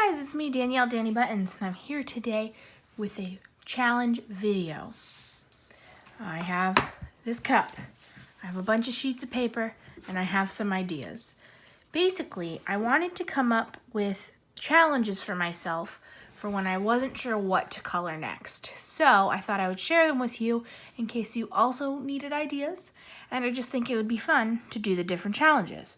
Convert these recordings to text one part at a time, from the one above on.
guys, it's me, Danielle, Danny Buttons, and I'm here today with a challenge video. I have this cup, I have a bunch of sheets of paper, and I have some ideas. Basically, I wanted to come up with challenges for myself for when I wasn't sure what to color next. So I thought I would share them with you in case you also needed ideas, and I just think it would be fun to do the different challenges.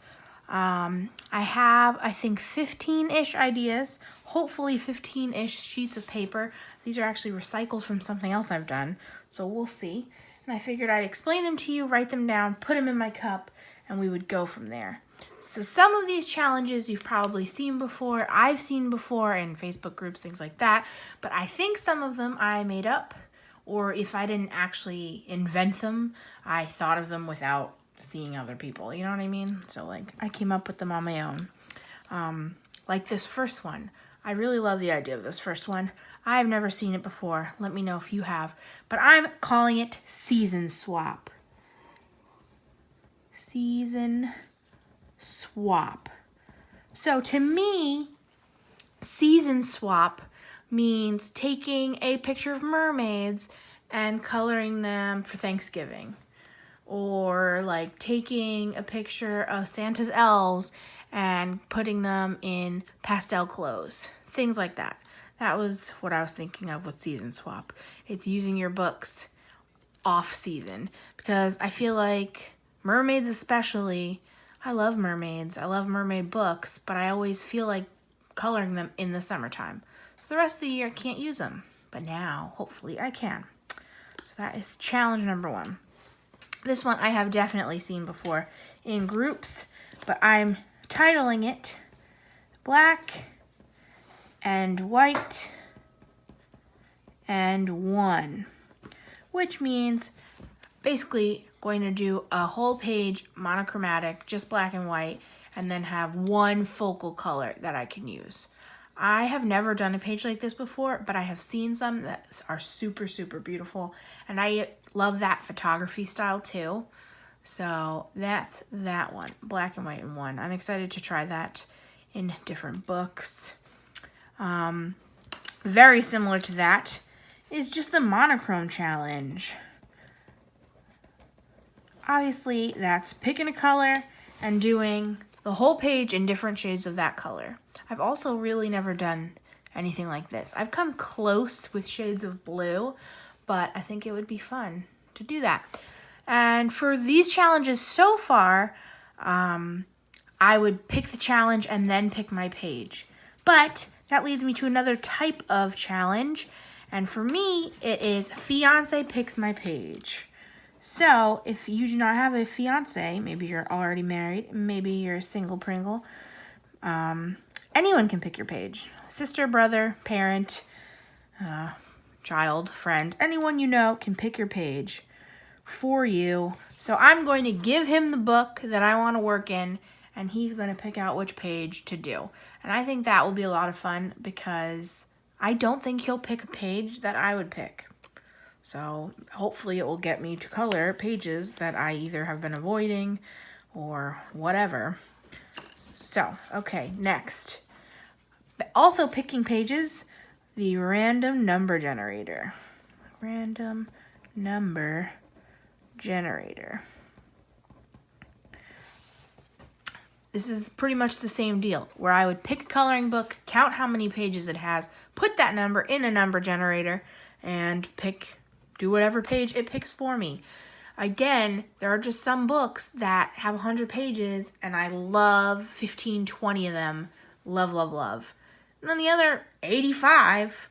I have, I think, 15-ish ideas, hopefully 15-ish sheets of paper. These are actually recycled from something else I've done, so we'll see. And I figured I'd explain them to you, write them down, put them in my cup, and we would go from there. So some of these challenges you've probably seen before, I've seen before in Facebook groups, things like that, but I think some of them I made up, or if I didn't actually invent them, I thought of them without seeing other people, you know what I mean? So like I came up with them on my own. Like this first one, I really love the idea of this first one. I've never seen it before. Let me know if you have, but I'm calling it season swap. Season swap. So to me, season swap means taking a picture of mermaids and coloring them for Thanksgiving. Or like taking a picture of Santa's elves and putting them in pastel clothes. Things like that. That was what I was thinking of with season swap. It's using your books off season. Because I feel like mermaids especially, I love mermaids. I love mermaid books, but I always feel like coloring them in the summertime. So the rest of the year I can't use them. But now, hopefully I can. So that is challenge number 1. This one I have definitely seen before in groups, but I'm titling it Black and White and 1, which means basically going to do a whole page monochromatic, just black and white, and then have one focal color that I can use. I have never done a page like this before, but I have seen some that are super, super beautiful, and I love that photography style too. So that's that one, black and white and 1. I'm excited to try that in different books. Very similar to that is just the monochrome challenge. Obviously, that's picking a color and doing the whole page in different shades of that color. I've also really never done anything like this. I've come close with shades of blue, but I think it would be fun to do that. And for these challenges so far, I would pick the challenge and then pick my page. But that leads me to another type of challenge. And for me, it is fiance picks my page. So if you do not have a fiance, maybe you're already married, maybe you're a single Pringle, anyone can pick your page. Sister, brother, parent, child, friend, anyone you know can pick your page for you. So I'm going to give him the book that I want to work in, and he's going to pick out which page to do. And I think that will be a lot of fun because I don't think he'll pick a page that I would pick. So hopefully it will get me to color pages that I either have been avoiding or whatever. So, okay, next. Also picking pages, the random number generator. Random number generator. This is pretty much the same deal, where I would pick a coloring book, count how many pages it has, put that number in a number generator, and do whatever page it picks for me. Again, there are just some books that have 100 pages, and I love 15, 20 of them. Love, love, love. And then the other 85,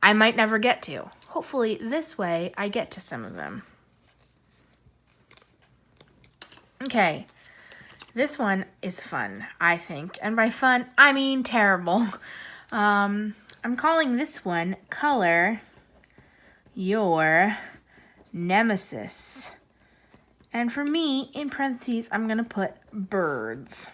I might never get to. Hopefully, this way, I get to some of them. Okay, this one is fun, I think. And by fun, I mean terrible. I'm calling this one Color Your Nemesis. And for me, in parentheses, I'm going to put birds.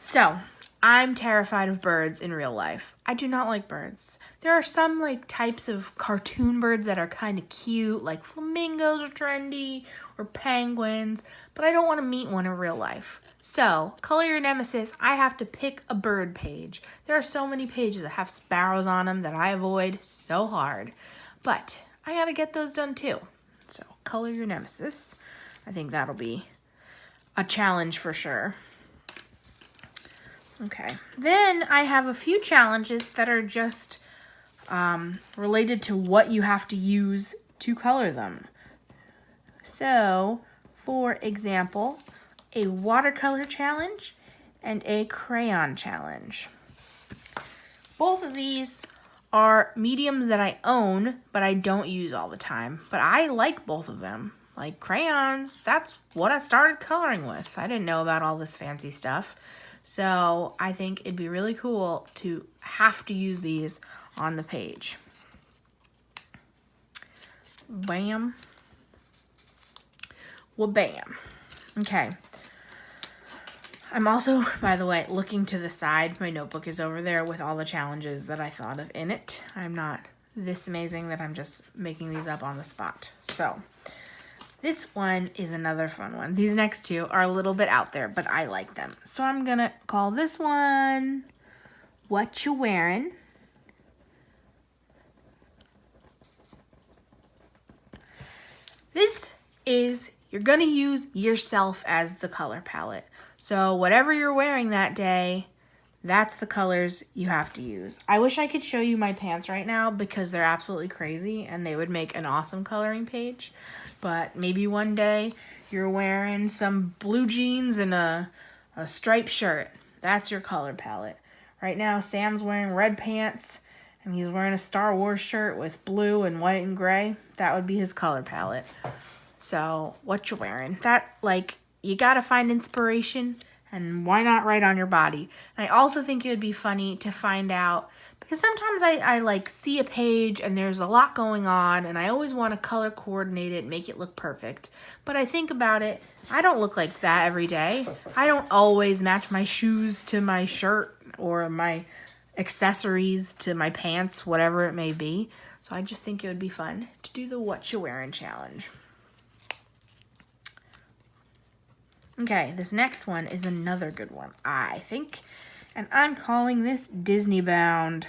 So, I'm terrified of birds in real life. I do not like birds. There are some like types of cartoon birds that are kind of cute, like flamingos are trendy, or penguins, but I don't want to meet one in real life. So, color your nemesis, I have to pick a bird page. There are so many pages that have sparrows on them that I avoid so hard. But I gotta get those done too. So, color your nemesis. I think that'll be a challenge for sure. Okay, then I have a few challenges that are just related to what you have to use to color them. So, for example, a watercolor challenge and a crayon challenge. Both of these are mediums that I own, but I don't use all the time. But I like both of them. Like crayons, that's what I started coloring with. I didn't know about all this fancy stuff. So I think it'd be really cool to have to use these on the page. Bam. Well, bam. Okay. I'm also, by the way, looking to the side. My notebook is over there with all the challenges that I thought of in it. I'm not this amazing that I'm just making these up on the spot. So this one is another fun one. These next two are a little bit out there, but I like them. So I'm gonna call this one What You Wearin'. This is, you're gonna use yourself as the color palette. So whatever you're wearing that day, that's the colors you have to use. I wish I could show you my pants right now because they're absolutely crazy and they would make an awesome coloring page. But maybe one day you're wearing some blue jeans and a striped shirt. That's your color palette. Right now, Sam's wearing red pants and he's wearing a Star Wars shirt with blue and white and gray. That would be his color palette. So, what you wearing? That, like, you gotta find inspiration, and why not write on your body? And I also think it would be funny to find out, because sometimes I like see a page and there's a lot going on, and I always want to color coordinate it, make it look perfect. But I think about it, I don't look like that every day. I don't always match my shoes to my shirt or my accessories to my pants, whatever it may be. So I just think it would be fun to do the What You Wearin' challenge. Okay, this next one is another good one, I think, and I'm calling this Disney Bound.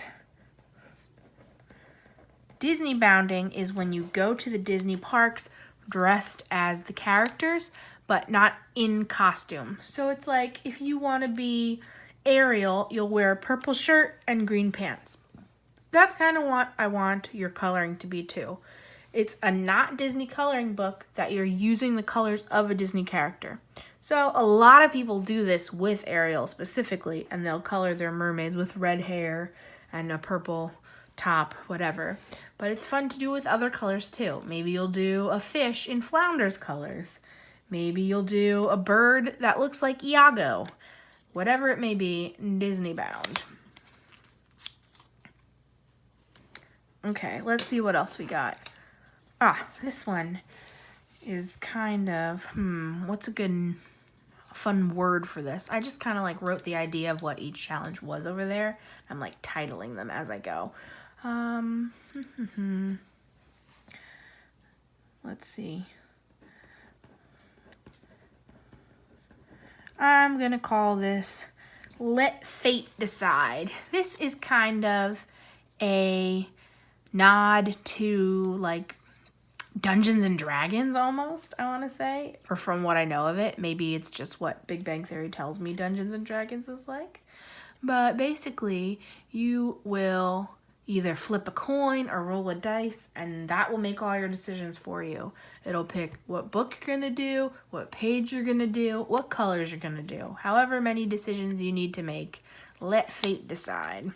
Disney bounding is when you go to the Disney parks dressed as the characters, but not in costume. So it's like if you want to be Ariel, you'll wear a purple shirt and green pants. That's kind of what I want your coloring to be too. It's a not Disney coloring book that you're using the colors of a Disney character. So a lot of people do this with Ariel specifically, and they'll color their mermaids with red hair and a purple top, whatever. But it's fun to do with other colors too. Maybe you'll do a fish in Flounder's colors. Maybe you'll do a bird that looks like Iago. Whatever it may be, Disney bound. Okay, let's see what else we got. This one is kind of, what's a good fun word for this? I just kind of like wrote the idea of what each challenge was over there. I'm like titling them as I go. Let's see. I'm gonna call this Let Fate Decide. This is kind of a nod to like Dungeons and Dragons almost, I want to say, or from what I know of it. Maybe it's just what Big Bang Theory tells me Dungeons and Dragons is like. But basically, you will either flip a coin or roll a dice, and that will make all your decisions for you. It'll pick what book you're going to do, what page you're going to do, what colors you're going to do. However many decisions you need to make, let fate decide.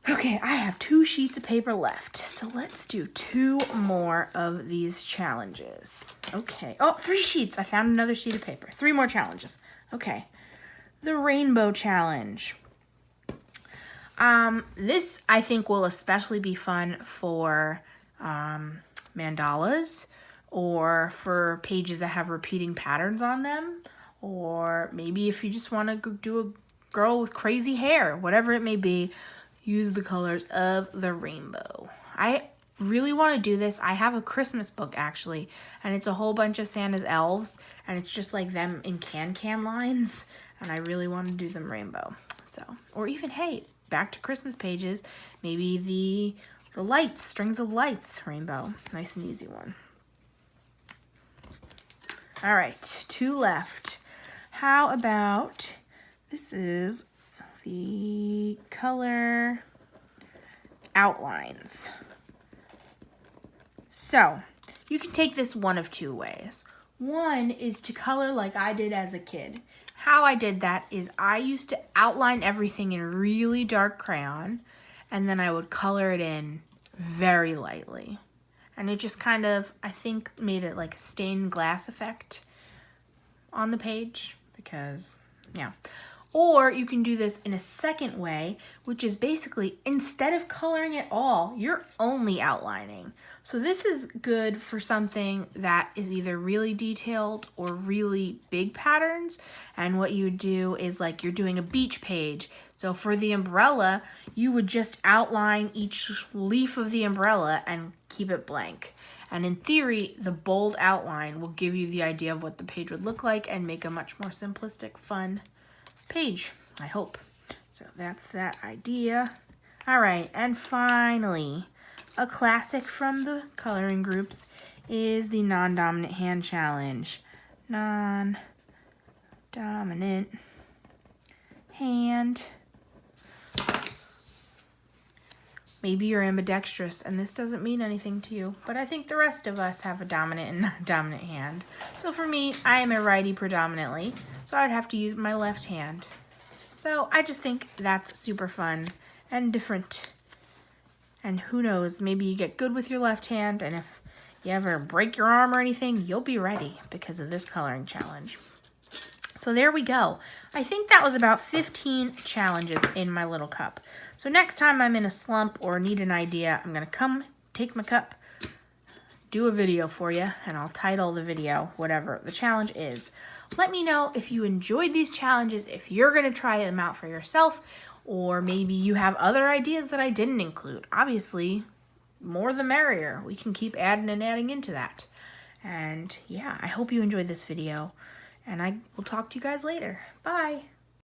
Okay, I have 2 sheets of paper left, so let's do 2 more of these challenges. Okay, 3 sheets. I found another sheet of paper. 3 more challenges. Okay, the rainbow challenge. This I think will especially be fun for mandalas, or for pages that have repeating patterns on them, or maybe if you just want to do a girl with crazy hair, whatever it may be. Use the colors of the rainbow. I really want to do this, I have a Christmas book actually, and it's a whole bunch of Santa's elves, and it's just like them in can lines, and I really want to do them rainbow. So, or even, hey, back to Christmas pages, maybe the lights, strings of lights, rainbow. Nice and easy one. All right, 2 left. How about, this is the color outlines. So, you can take this one of 2 ways. One is to color like I did as a kid. How I did that is I used to outline everything in really dark crayon, and then I would color it in very lightly. And it just kind of, I think, made it like a stained glass effect on the page, because, yeah. Or you can do this in a second way, which is basically, instead of coloring it all, you're only outlining. So this is good for something that is either really detailed or really big patterns. And what you would do is, like, you're doing a beach page. So for the umbrella, you would just outline each leaf of the umbrella and keep it blank. And in theory, the bold outline will give you the idea of what the page would look like and make a much more simplistic, fun page, I hope. So that's that idea. All right, and finally, a classic from the coloring groups is the non-dominant hand challenge. Non-dominant hand. Maybe you're ambidextrous and this doesn't mean anything to you, but I think the rest of us have a dominant and non-dominant hand. So for me, I am a righty predominantly, so I'd have to use my left hand. So I just think that's super fun and different. And who knows, maybe you get good with your left hand, and if you ever break your arm or anything, you'll be ready because of this coloring challenge. So there we go. I think that was about 15 challenges in my little cup. So next time I'm in a slump or need an idea, I'm gonna come take my cup, do a video for you, and I'll title the video whatever the challenge is. Let me know if you enjoyed these challenges, if you're gonna try them out for yourself, or maybe you have other ideas that I didn't include. Obviously, more the merrier. We can keep adding and adding into that. And yeah, I hope you enjoyed this video, and I will talk to you guys later. Bye.